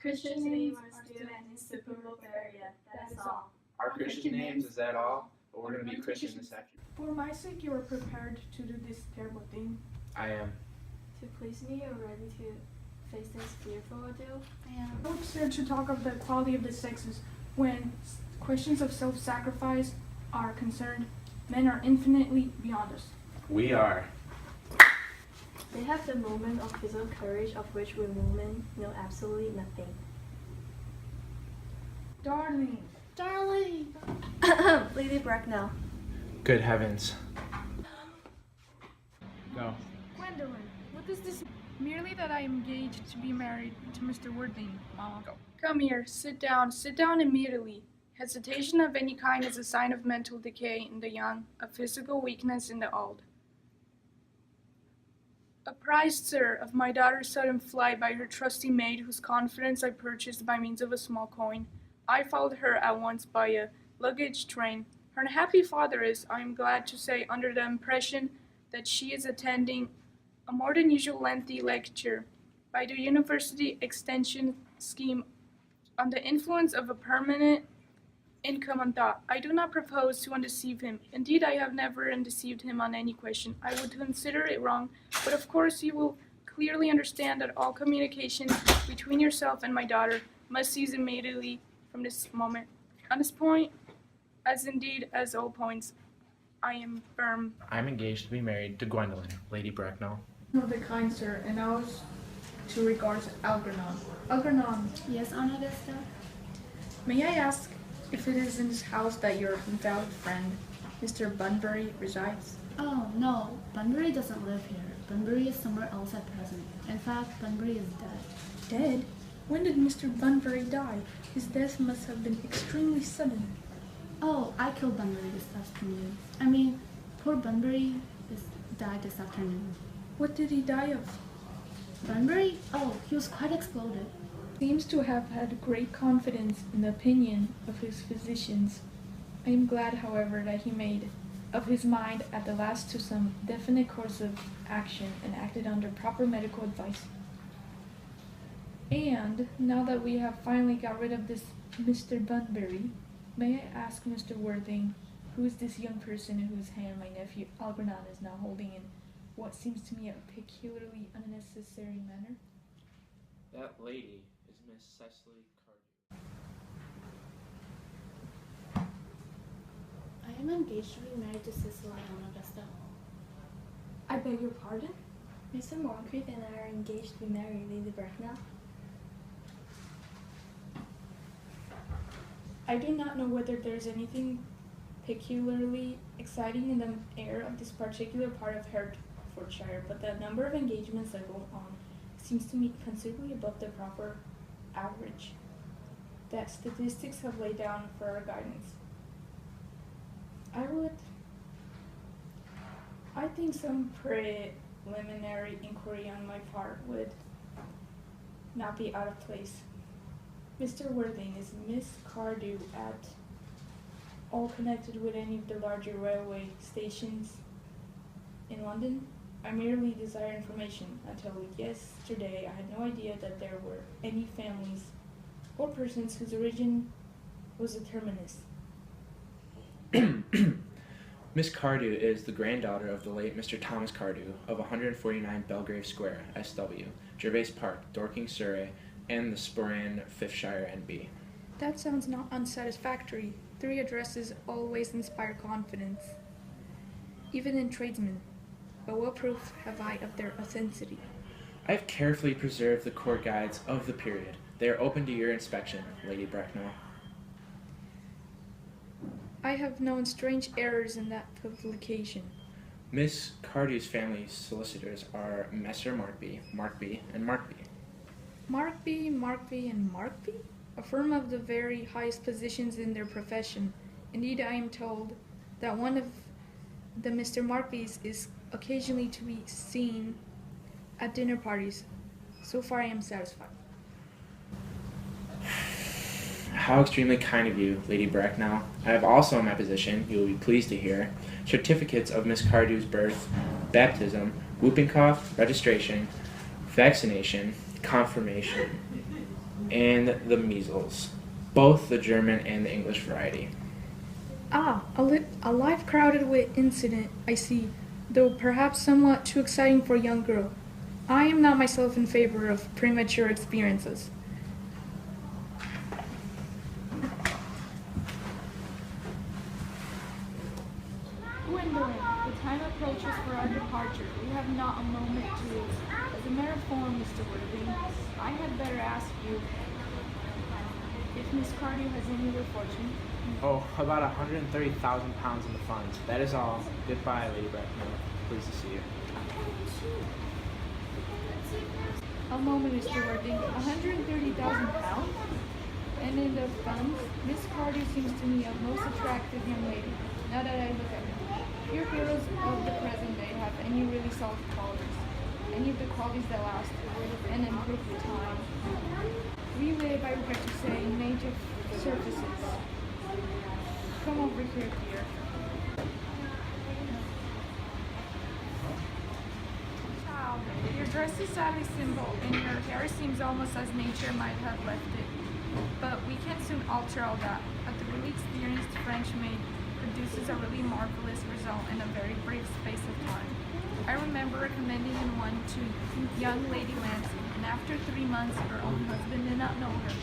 Christian names are still an inseparable area, that is all. Our Christian names, is that all? But we're going to be Christian this afternoon. For my sake, you are prepared to do this terrible thing. I am. To please me, you're ready to face this fearful ordeal? I am. How absurd to talk of the equality of the sexes when questions of self-sacrifice are concerned. Men are infinitely beyond us. We are. They have the moment of physical courage of which we women know absolutely nothing. Darling. Darling! Lady Bracknell. Good heavens. Go. Gwendolyn, what does this mean? Merely that I am engaged to be married to Mr. Worthing, Mama. Go. Come here, sit down immediately. Hesitation of any kind is a sign of mental decay in the young, of physical weakness in the old. Apprised, sir, of my daughter's sudden flight by her trusty maid, whose confidence I purchased by means of a small coin, I followed her at once by a luggage train. Her unhappy father is, I am glad to say, under the impression that she is attending a more than usual lengthy lecture by the University Extension Scheme on the influence of a permanent income on thought. I do not propose to undeceive him. Indeed, I have never undeceived him on any question. I would consider it wrong, but of course you will clearly understand that all communication between yourself and my daughter must cease immediately from this moment. On this point, as indeed as all points, I am firm. I'm engaged to be married to Gwendolyn, Lady Bracknell. No, the kind sir, and ours to regards Algernon. Algernon, Yes, Aunt Augusta? may I ask if it is in this house that your invalid friend, Mr. Bunbury, resides? Oh, no. Bunbury doesn't live here. Bunbury is somewhere else at present. In fact, Bunbury is dead. Dead? When did Mr. Bunbury die? His death must have been extremely sudden. Oh, I killed Bunbury this afternoon. I mean, poor Bunbury died this afternoon. What did he die of? Bunbury? Oh, he was quite exploded. Seems to have had great confidence in the opinion of his physicians. I am glad, however, that he made up his mind at the last to some definite course of action and acted under proper medical advice. And now that we have finally got rid of this Mr. Bunbury, may I ask Mr. Worthing, who is this young person in whose hand my nephew Algernon is now holding in what seems to me a peculiarly unnecessary manner? That lady is Miss Cecily Cardew. I am engaged to be married to Cicely, Aunt Augusta. I beg your pardon? Mr. Moncrief and I are engaged to be married, Lady Bracknell. I do not know whether there's anything peculiarly exciting in the air of this particular part of Hertfordshire, but the number of engagements that go on seems to me considerably above the proper average that statistics have laid down for our guidance. I think some preliminary inquiry on my part would not be out of place. Mr. Worthing, is Miss Cardew at all connected with any of the larger railway stations in London? I merely desire information. Until yesterday, I had no idea that there were any families or persons whose origin was a terminus. Miss Cardew is the granddaughter of the late Mr. Thomas Cardew of 149 Belgrave Square, SW, Gervais Park, Dorking, Surrey, and the Sporran, 5th Shire, NB. That sounds not unsatisfactory. 3 addresses always inspire confidence, even in tradesmen. But what proof have I of their authenticity? I have carefully preserved the court guides of the period. They are open to your inspection, Lady Bracknell. I have known strange errors in that publication. Miss Cardew's family solicitors are Messer Markby, and Markby. Markby, and Markby? A firm of the very highest positions in their profession. Indeed, I am told that one of the Mr. Markbys is occasionally to be seen at dinner parties. So far I am satisfied. How extremely kind of you, Lady Bracknell. I have also in my possession, you will be pleased to hear, certificates of Miss Cardew's birth, baptism, whooping cough, registration, vaccination, confirmation, and the measles, both the German and the English variety. Ah, a life crowded with incident, I see, though perhaps somewhat too exciting for a young girl. I am not myself in favor of premature experiences. Gwendolyn, the time approaches for our departure. We have not a moment to lose. As a matter of form, Mr. Worthing, I had better ask you if Miss Cardew has any other fortune. Oh, about 130,000 pounds in the funds. That is all. Goodbye, Lady Bracknell. Pleased to see you. A moment, Mr. Worthing. 130,000 pounds? And in the funds, Miss Cardew seems to me a most attractive young lady, now that I look at her. Few heroes of the present day have any really solid qualities, any of the qualities that last and improve with time. We live, I regret to say, in an age of surfaces. Come over here, dear. Child, your dress is sadly simple, and your hair seems almost as nature might have left it. But we can soon alter all that. A really experienced French maid produces a really marvelous result in a very brief space of time. I remember recommending one to young Lady Lansing, and after 3 months, her own husband did not know her.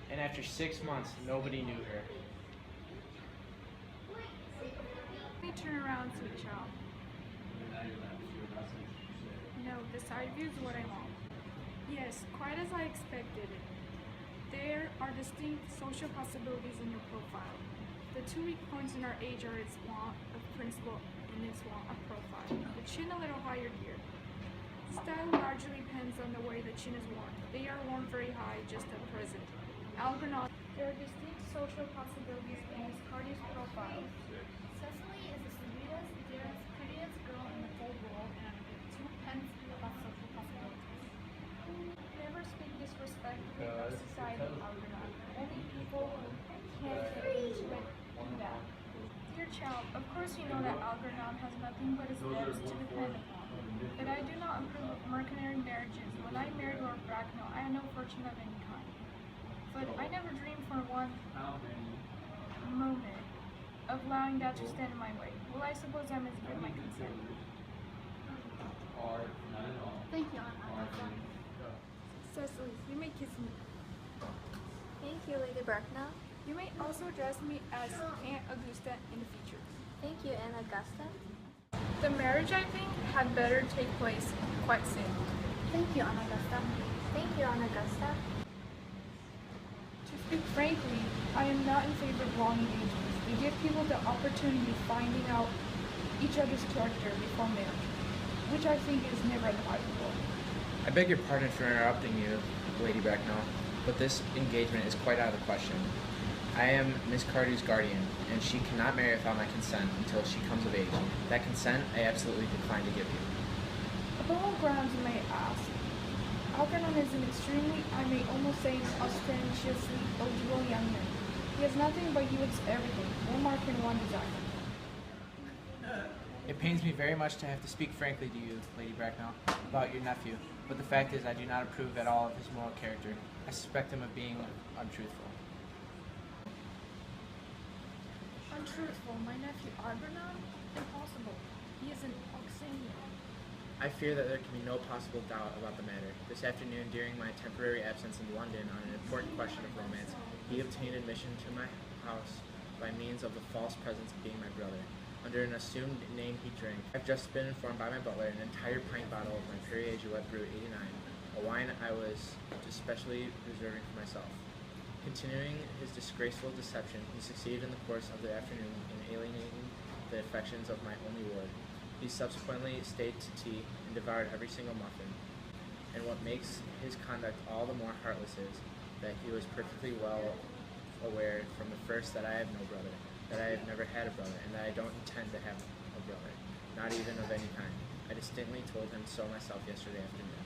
And after 6 months, nobody knew her. Let me turn around, sweet child. No, the side view is what I want. Yes, quite as I expected it. There are distinct social possibilities in your profile. The two weak points in our age are its want of principle and its want of profile. The chin a little higher here. Style largely depends on the way the chin is worn. They are worn very high just at present. Algernon, there are distinct social possibilities in Miss Cardew's profile. Cecily is the sweetest, dearest, prettiest girl in the whole world, and I'm two pence about social possibilities. Never speak disrespectfully of society, Algernon. Only people who can't get into it do that. Dear child, of course you know that Algernon has nothing but his debts to depend upon. But I do not approve of mercenary marriages. When I married Lord Bracknell, I had no fortune of any kind. But I never dreamed for one moment of allowing that to stand in my way. Well, I suppose I must give my consent. Thank you, Aunt. Cecily, you may kiss me. Thank you, Lady Bracknell. You may also address me as Aunt Augusta in the future. Thank you, Aunt Augusta. The marriage, I think, had better take place quite soon. Thank you, Aunt Augusta. Thank you, Aunt Augusta. To speak frankly, I am not in favor of long engagements. They give people the opportunity of finding out each other's character before marriage, which I think is never advisable. I beg your pardon for interrupting you, Lady Bracknell, but this engagement is quite out of the question. I am Miss Cardew's guardian, and she cannot marry without my consent until she comes of age. That consent I absolutely decline to give you. Upon what grounds you may ask? Algernon is an extremely, I may almost say, ostentatiously eligible young man. He has nothing but yields everything, one mark and one desire. It pains me very much to have to speak frankly to you, Lady Bracknell, about your nephew, but the fact is I do not approve at all of his moral character. I suspect him of being untruthful. Untruthful, my nephew Algernon? Impossible. He is an Oxonian. I fear that there can be no possible doubt about the matter. This afternoon, during my temporary absence in London on an important question of romance, he obtained admission to my house by means of the false presence of being my brother. Under an assumed name he drank. I've just been informed by my butler an entire pint bottle of my Perrier Jouet Brut 89, a wine I was especially reserving for myself. Continuing his disgraceful deception, he succeeded in the course of the afternoon in alienating the affections of my only ward. He subsequently stayed to tea and devoured every single muffin. And what makes his conduct all the more heartless is that he was perfectly well aware from the first that I have no brother, that I have never had a brother, and that I don't intend to have a brother, not even of any kind. I distinctly told him so myself yesterday afternoon.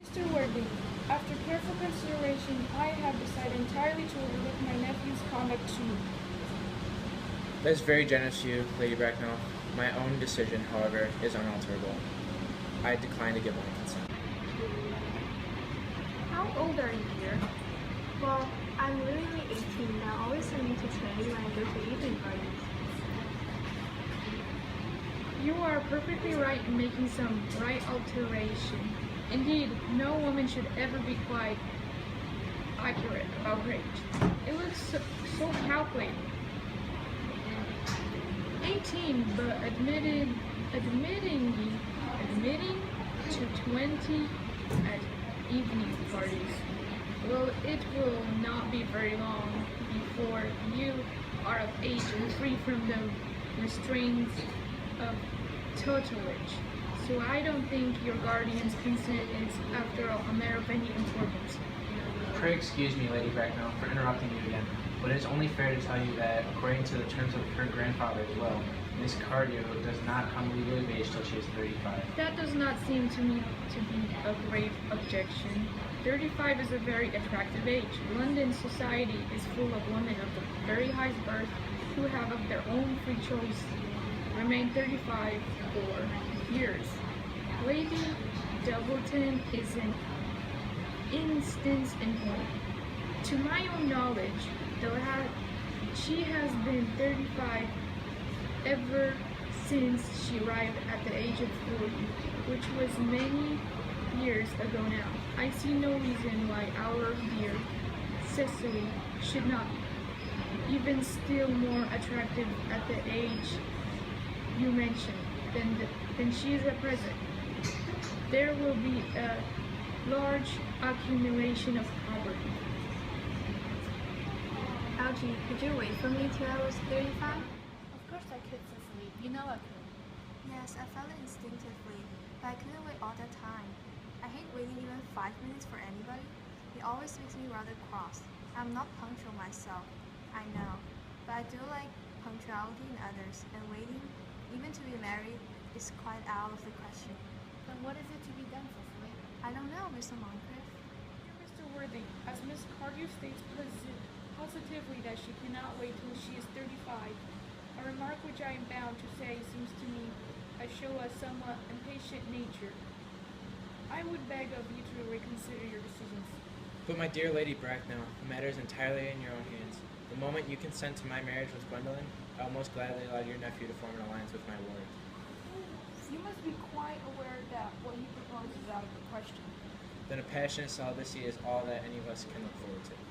Mr. Worthing, after careful consideration, I have decided entirely to overlook my nephew's conduct to you. That is very generous of you, Lady Bracknell. My own decision, however, is unalterable. I decline to give my consent. How How old are you, dear? Well, I'm literally 18 now. Always send me to train when I go to evening parties. You are perfectly right in making some right alteration. Indeed, no woman should ever be quite accurate about her age. It looks so calculated. 18, but admitting to 20 at evening parties. Well, it will not be very long before you are of age and free from the restraints of tutelage. So I don't think your guardian's consent is, after all, a matter of any importance. Pray excuse me, Lady Bracknell, for interrupting you again, but it is only fair to tell you that, according to the terms of her grandfather as well, Miss Cardew does not come legally of age till she is 35. That does not seem to me to be a grave objection. 35 is a very attractive age. London society is full of women of the very highest birth who have of their own free choice remained 35 for years. Lady Doubleton is an instance in point. To my own knowledge, she has been 35 ever since she arrived at the age of 40, which was many years ago now. I see no reason why our dear Cecily should not be, even still more attractive at the age you mentioned than she is at present. There will be a large accumulation of property. Algie, could you wait for me till I was 35? Of course I could, Cecily. You know I could. Yes, I felt it instinctively, but I couldn't wait all that time. I hate waiting even 5 minutes for anybody. It always makes me rather cross. I'm not punctual myself, I know, but I do like punctuality in others, and waiting, even to be married, is quite out of the question. Then what is it to be done, Cecily? I don't know, Mr. Moncrief. Dear Mr. Worthing, as Miss Cardew states positively that she cannot wait till she is 35, a remark which I am bound to say seems to me to show a somewhat impatient nature. I would beg of you to reconsider your decisions. But my dear Lady Bracknell, the matter is entirely in your own hands. The moment you consent to my marriage with Gwendolen, I will most gladly allow your nephew to form an alliance with my ward. You must be quite aware that what he proposes is out of the question. Then a passionate celibacy is all that any of us can look forward to.